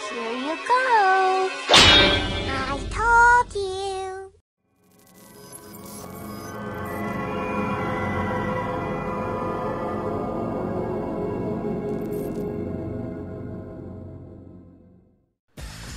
Here you go. I told you.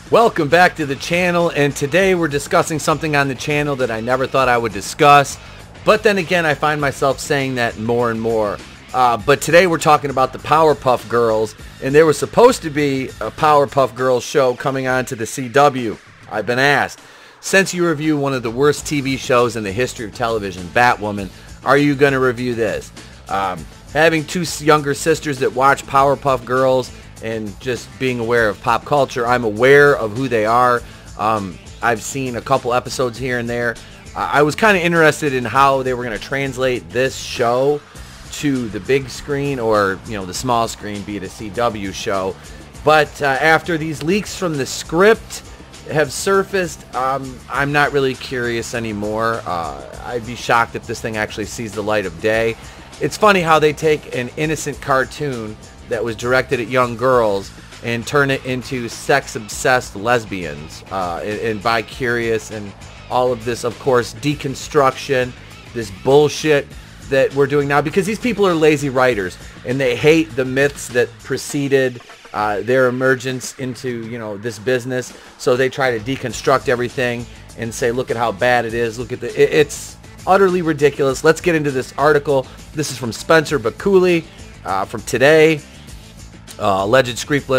Welcome back to the channel, and today we're discussing something on the channel that I never thought I would discuss, but then again I find myself saying that more and more. But today we're talking about the Powerpuff Girls, and there was supposed to be a Powerpuff Girls show coming on to the CW. I've been asked, since you review one of the worst TV shows in the history of television, Batwoman, are you going to review this? Having two younger sisters that watch Powerpuff Girls and just being aware of pop culture, I'm aware of who they are. I've seen a couple episodes here and there. I was kind of interested in how they were going to translate this show to the big screen, or the small screen, be it a CW show. But after these leaks from the script have surfaced, I'm not really curious anymore. I'd be shocked if this thing actually sees the light of day. It's funny how they take an innocent cartoon that was directed at young girls and turn it into sex-obsessed lesbians, and bi-curious, and all of this, of course, deconstruction, this bullshit that we're doing now, because these people are lazy writers and they hate the myths that preceded their emergence into this business. So they try to deconstruct everything and say, look at how bad it is, look at it's utterly ridiculous. Let's get into this article. This is from Spencer Bakuli from today. Alleged script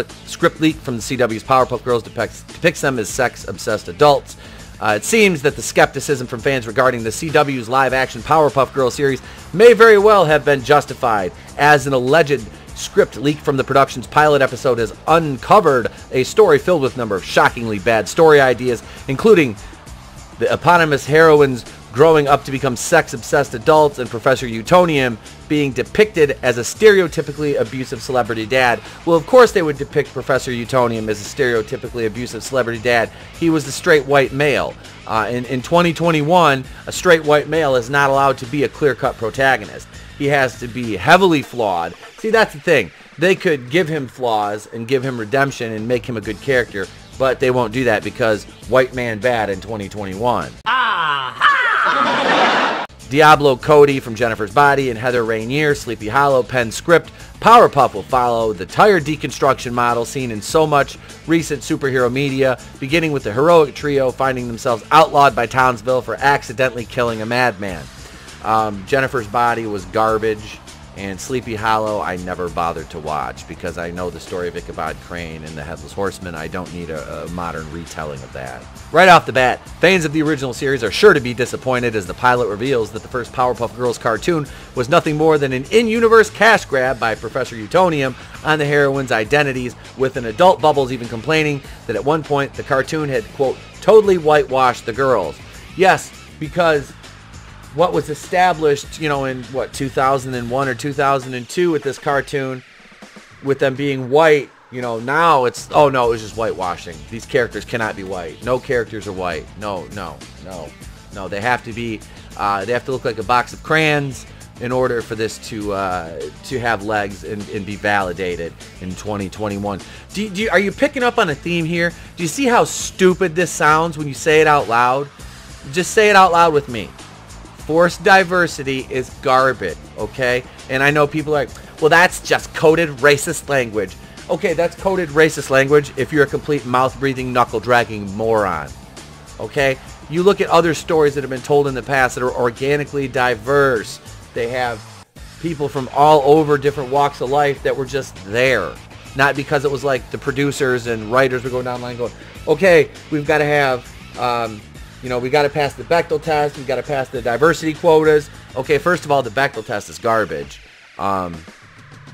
leak from the CW's Powerpuff Girls depicts them as sex-obsessed adults. It seems that the skepticism from fans regarding the CW's live-action Powerpuff Girls series may very well have been justified, as an alleged script leak from the production's pilot episode has uncovered a story filled with a number of shockingly bad story ideas, including the eponymous heroines growing up to become sex-obsessed adults, and Professor Utonium being depicted as a stereotypically abusive celebrity dad. Well, of course they would depict Professor Utonium as a stereotypically abusive celebrity dad. He was the straight white male. In 2021, a straight white male is not allowed to be a clear-cut protagonist. He has to be heavily flawed. See, that's the thing. They could give him flaws and give him redemption and make him a good character, but they won't do that because white man bad in 2021. Diablo Cody from Jennifer's Body and Heather Rainier, Sleepy Hollow, pen script. Powerpuff will follow the tired deconstruction model seen in so much recent superhero media, beginning with the heroic trio finding themselves outlawed by Townsville for accidentally killing a madman. Jennifer's Body was garbage, and Sleepy Hollow I never bothered to watch because I know the story of Ichabod Crane and the Headless Horseman. I don't need a modern retelling of that. Right off the bat, fans of the original series are sure to be disappointed as the pilot reveals that the first Powerpuff Girls cartoon was nothing more than an in-universe cash grab by Professor Utonium on the heroines' identities, with an adult Bubbles even complaining that at one point the cartoon had, quote, totally whitewashed the girls. Yes, because what was established, in 2001 or 2002 with this cartoon, with them being white, now it's, oh no, it was just whitewashing. These characters cannot be white. No characters are white. No. They have to be, they have to look like a box of crayons in order for this to have legs and be validated in 2021. Are you picking up on a theme here? Do you see how stupid this sounds when you say it out loud? Just say it out loud with me. Forced diversity is garbage, okay? And I know people are like, well, that's just coded racist language. Okay, that's coded racist language if you're a complete mouth-breathing, knuckle-dragging moron, okay? You look at other stories that have been told in the past that are organically diverse. They have people from all over different walks of life that were just there. Not because it was like the producers and writers were going down the line going, okay, we've got to have... we got to pass the Bechdel test. We got to pass the diversity quotas. Okay, first of all, the Bechdel test is garbage.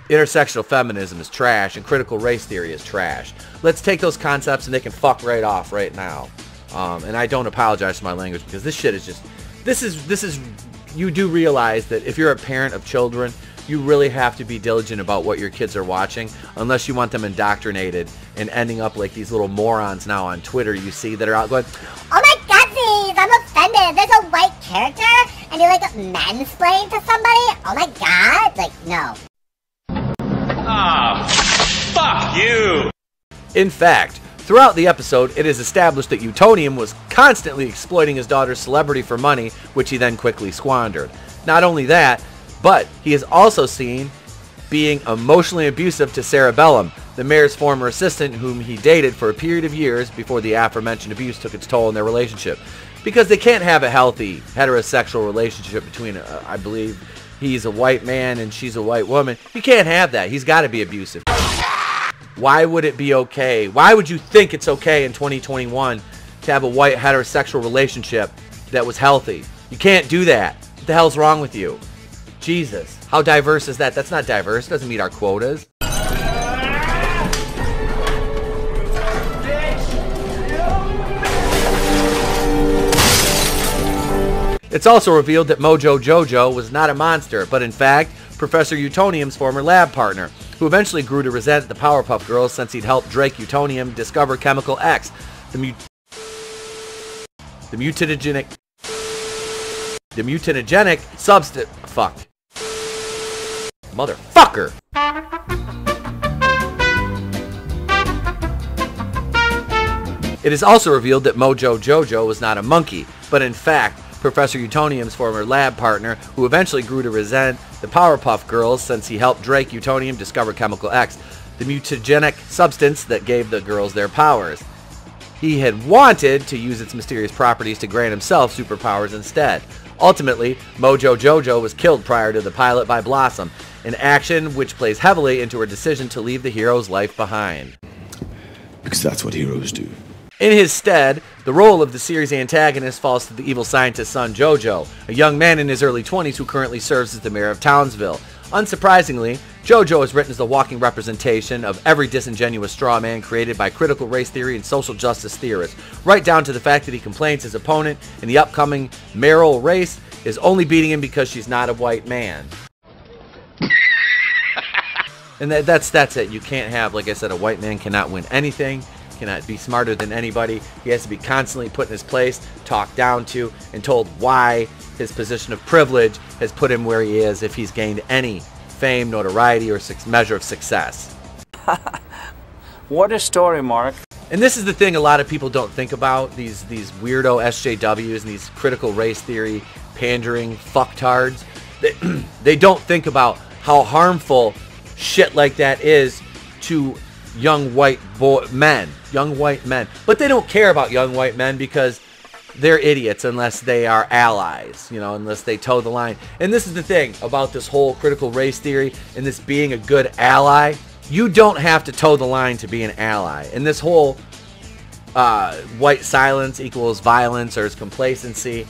Intersectional feminism is trash, and critical race theory is trash. Let's take those concepts and they can fuck right off right now. And I don't apologize for my language because this shit is just, this is. You do realize that if you're a parent of children, you really have to be diligent about what your kids are watching, unless you want them indoctrinated and ending up like these little morons now on Twitter you see that are out going, oh my godsies, I'm offended. There's a white character and you like mansplain to somebody? Oh my god. Like, no. Ah, fuck you. In fact, Throughout the episode, it is established that Utonium was constantly exploiting his daughter's celebrity for money, which he then quickly squandered. Not only that, but he is also seen being emotionally abusive to Cerebellum, the mayor's former assistant whom he dated for a period of years before the aforementioned abuse took its toll in their relationship. Because they can't have a healthy heterosexual relationship between, I believe, he's a white man and she's a white woman. You can't have that. He's got to be abusive. Why would it be okay? Why would you think it's okay in 2021 to have a white heterosexual relationship that was healthy? You can't do that. What the hell's wrong with you? Jesus. How diverse is that? That's not diverse. It doesn't meet our quotas. It's also revealed that Mojo Jojo was not a monster, but in fact, Professor Utonium's former lab partner, who eventually grew to resent the Powerpuff Girls since he'd helped Drake Utonium discover Chemical X, the mutagenic substance. Fuck. Motherfucker. It is also revealed that Mojo Jojo was not a monkey, but in fact, Professor Utonium's former lab partner, who eventually grew to resent the Powerpuff Girls since he helped Drake Utonium discover Chemical X, the mutagenic substance that gave the girls their powers. He had wanted to use its mysterious properties to grant himself superpowers instead. Ultimately, Mojo Jojo was killed prior to the pilot by Blossom, an action which plays heavily into her decision to leave the hero's life behind. Because that's what heroes do. In his stead, the role of the series' antagonist falls to the evil scientist's son Jojo, a young man in his early 20s who currently serves as the mayor of Townsville. Unsurprisingly, Jojo is written as the walking representation of every disingenuous straw man created by critical race theory and social justice theorists, right down to the fact that he complains his opponent in the upcoming mayoral race is only beating him because she's not a white man. And that's it. You can't have, like I said, a white man cannot win anything, cannot be smarter than anybody. He has to be constantly put in his place, talked down to, and told why his position of privilege has put him where he is if he's gained any fame, notoriety, or measure of success. What a story, Mark. And this is the thing a lot of people don't think about, these weirdo SJWs and these critical race theory pandering fucktards. They don't think about how harmful shit like that is to young white men. But they don't care about young white men because they're idiots unless they are allies, you know, unless they toe the line. And this is the thing about this whole critical race theory and this being a good ally. You don't have to toe the line to be an ally. And this whole white silence equals violence or is complacency.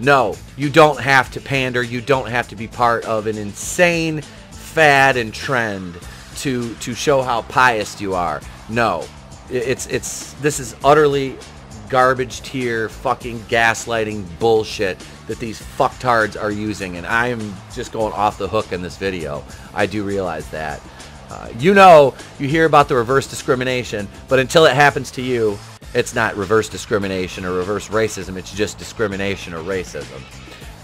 No, you don't have to pander. You don't have to be part of an insane fad and trend to show how pious you are. No, this is utterly garbage tier fucking gaslighting bullshit that these fucktards are using, and I am just going off the hook in this video. I do realize that. You hear about the reverse discrimination, but until it happens to you, it's not reverse discrimination or reverse racism, it's just discrimination or racism.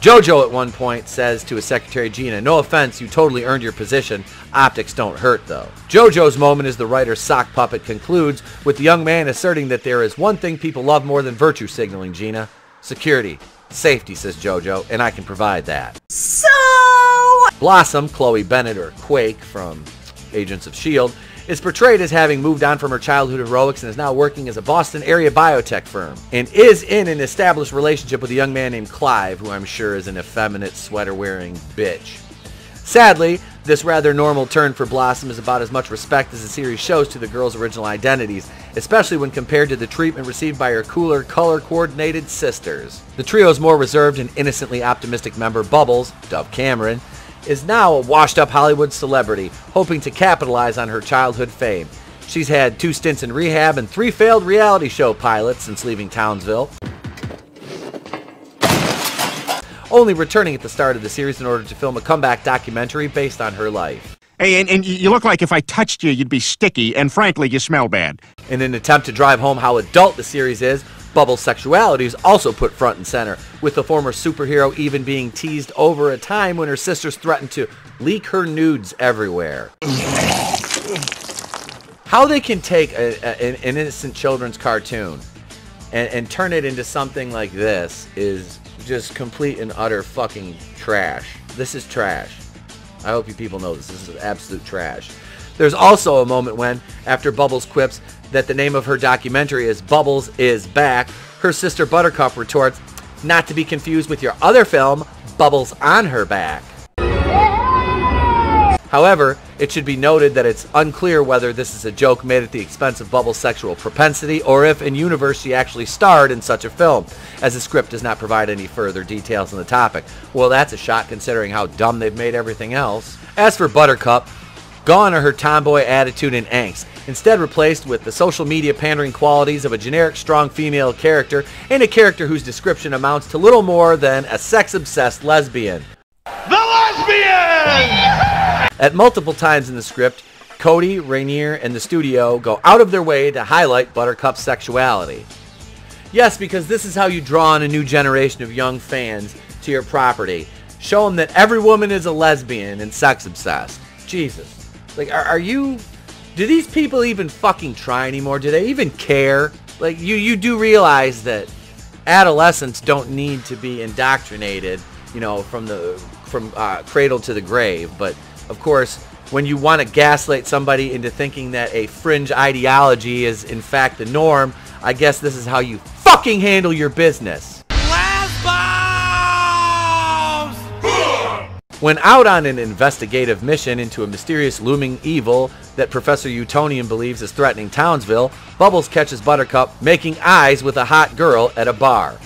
Jojo at one point says to his secretary Gina, "No offense, you totally earned your position. Optics don't hurt though." Jojo's moment as the writer's sock puppet concludes with the young man asserting that there is one thing people love more than virtue signaling, Gina. Security. Safety, says Jojo, and I can provide that. So... Blossom, Chloe Bennett, or Quake from Agents of S.H.I.E.L.D., is portrayed as having moved on from her childhood heroics and is now working as a Boston area biotech firm, and is in an established relationship with a young man named Clive, who I'm sure is an effeminate sweater-wearing bitch. Sadly, this rather normal turn for Blossom is about as much respect as the series shows to the girls' original identities, especially when compared to the treatment received by her cooler, color-coordinated sisters. The trio's more reserved and innocently optimistic member, Bubbles, Dove Cameron, is now a washed-up Hollywood celebrity, hoping to capitalize on her childhood fame. She's had 2 stints in rehab and 3 failed reality show pilots since leaving Townsville, only returning at the start of the series in order to film a comeback documentary based on her life. Hey, and you look like if I touched you, you'd be sticky, and frankly, you smell bad. In an attempt to drive home how adult the series is, Bubble's sexuality is also put front and center, with the former superhero even being teased over a time when her sisters threatened to leak her nudes everywhere. How they can take an innocent children's cartoon and turn it into something like this is just complete and utter fucking trash. This is trash. I hope you people know this. This is absolute trash. There's also a moment when, after Bubbles quips that the name of her documentary is Bubbles is Back, her sister Buttercup retorts, not to be confused with your other film, Bubbles on Her Back. However, it should be noted that it's unclear whether this is a joke made at the expense of Bubbles' sexual propensity or if in universe she actually starred in such a film, as the script does not provide any further details on the topic. Well, that's a shot considering how dumb they've made everything else. As for Buttercup, gone are her tomboy attitude and angst, instead replaced with the social media pandering qualities of a generic strong female character and a character whose description amounts to little more than a sex-obsessed lesbian. The lesbians! At multiple times in the script, Cody, Rainier, and the studio go out of their way to highlight Buttercup's sexuality. Yes, because this is how you draw on a new generation of young fans to your property. Show them that every woman is a lesbian and sex-obsessed. Jesus. Like, are you... Do these people even fucking try anymore? Do they even care? Like, you do realize that adolescents don't need to be indoctrinated, you know, from cradle to the grave. But, of course, when you want to gaslight somebody into thinking that a fringe ideology is, in fact, the norm, I guess this is how you fucking handle your business. When out on an investigative mission into a mysterious looming evil that Professor Utonium believes is threatening Townsville, Bubbles catches Buttercup making eyes with a hot girl at a bar.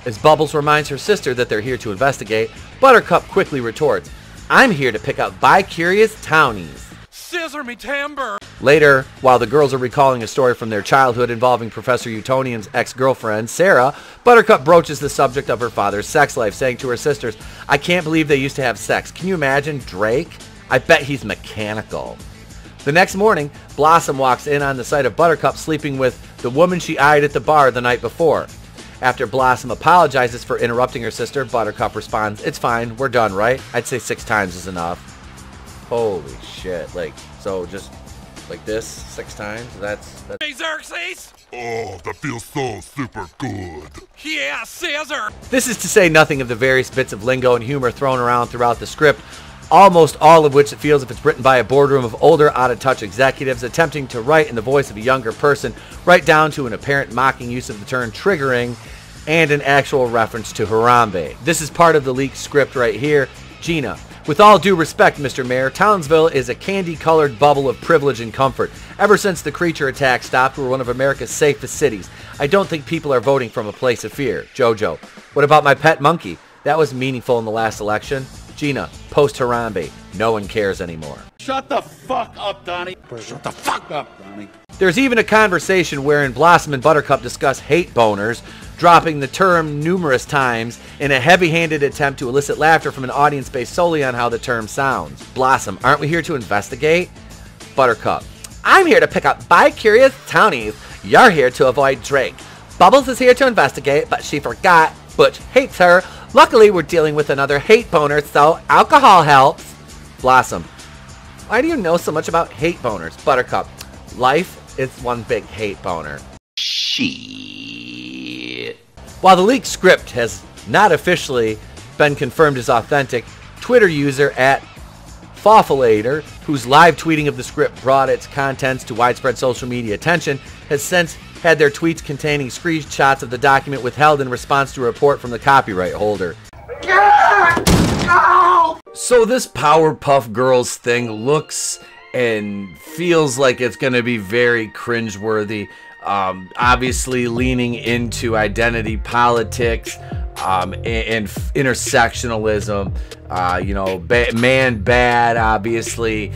As Bubbles reminds her sister that they're here to investigate, Buttercup quickly retorts, "I'm here to pick up bi-curious townies." Scissor me timber! Later, while the girls are recalling a story from their childhood involving Professor Utonium's ex-girlfriend, Sarah, Buttercup broaches the subject of her father's sex life, saying to her sisters, "I can't believe they used to have sex. Can you imagine Drake? I bet he's mechanical." The next morning, Blossom walks in on the sight of Buttercup sleeping with the woman she eyed at the bar the night before. After Blossom apologizes for interrupting her sister, Buttercup responds, "It's fine, we're done, right? I'd say 6 times is enough." Holy shit, like, so just like this 6 times? That's... Hey, Xerxes! Oh, that feels so super good. Yeah, Caesar! This is to say nothing of the various bits of lingo and humor thrown around throughout the script, almost all of which it feels if it's written by a boardroom of older, out-of-touch executives attempting to write in the voice of a younger person, right down to an apparent mocking use of the term triggering and an actual reference to Harambe. This is part of the leaked script right here. Gina. With all due respect, Mr. Mayor, Townsville is a candy-colored bubble of privilege and comfort. Ever since the creature attack stopped, we're one of America's safest cities. I don't think people are voting from a place of fear. Jojo. What about my pet monkey? That was meaningful in the last election. Gina. Post-Harambe. No one cares anymore. Shut the fuck up, Donnie. Shut the fuck up, Donnie. There's even a conversation wherein Blossom and Buttercup discuss hate boners, dropping the term numerous times in a heavy-handed attempt to elicit laughter from an audience based solely on how the term sounds. Blossom, aren't we here to investigate? Buttercup, I'm here to pick up bi-curious townies. You're here to avoid Drake. Bubbles is here to investigate, but she forgot. Butch hates her. Luckily, we're dealing with another hate boner, so alcohol helps. Blossom, why do you know so much about hate boners? Buttercup, life is one big hate boner. Shit. While the leaked script has not officially been confirmed as authentic, Twitter user @Fawfulator, whose live tweeting of the script brought its contents to widespread social media attention, has since had their tweets containing screenshots of the document withheld in response to a report from the copyright holder. So this Powerpuff Girls thing looks and feels like it's going to be very cringeworthy. Obviously leaning into identity politics and intersectionalism, you know, man bad, obviously.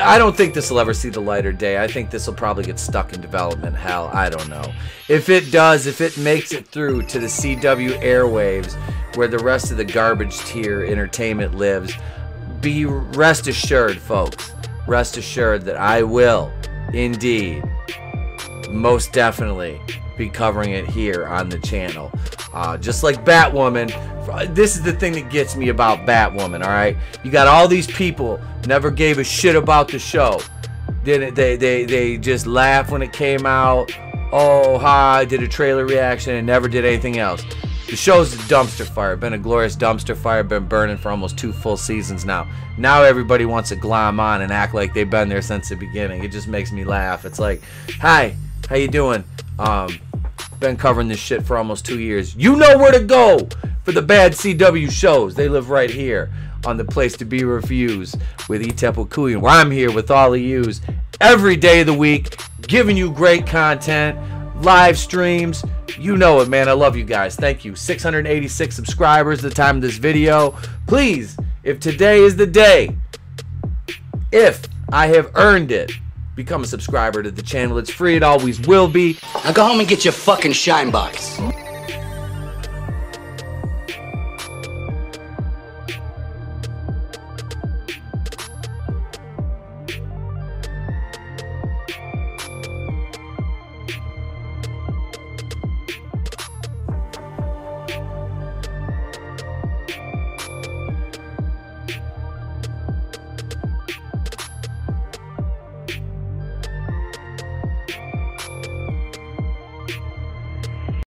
I don't think this will ever see the light of day. I think this will probably get stuck in development hell. I don't know. If it does, if it makes it through to the CW airwaves where the rest of the garbage tier entertainment lives, be rest assured, folks, rest assured that I will indeed most definitely be covering it here on the channel. Just like Batwoman, this is the thing that gets me about Batwoman, alright? You got all these people never gave a shit about the show. They just laughed when it came out. Oh, hi, did a trailer reaction and never did anything else. The show's a dumpster fire. Been a glorious dumpster fire. Been burning for almost 2 full seasons now. Now everybody wants to glom on and act like they've been there since the beginning. It just makes me laugh. It's like, hi, how you doing? Been covering this shit for almost 2 years. You know where to go for the bad CW shows. They live right here on the Place to Be Reviews with Etepo Kuyan, where I'm here with all of yous every day of the week, giving you great content, live streams. You know it, man. I love you guys. Thank you. 686 subscribers at the time of this video. Please, if today is the day, if I have earned it, become a subscriber to the channel. It's free. It always will be. Now go home and get your fucking shine box.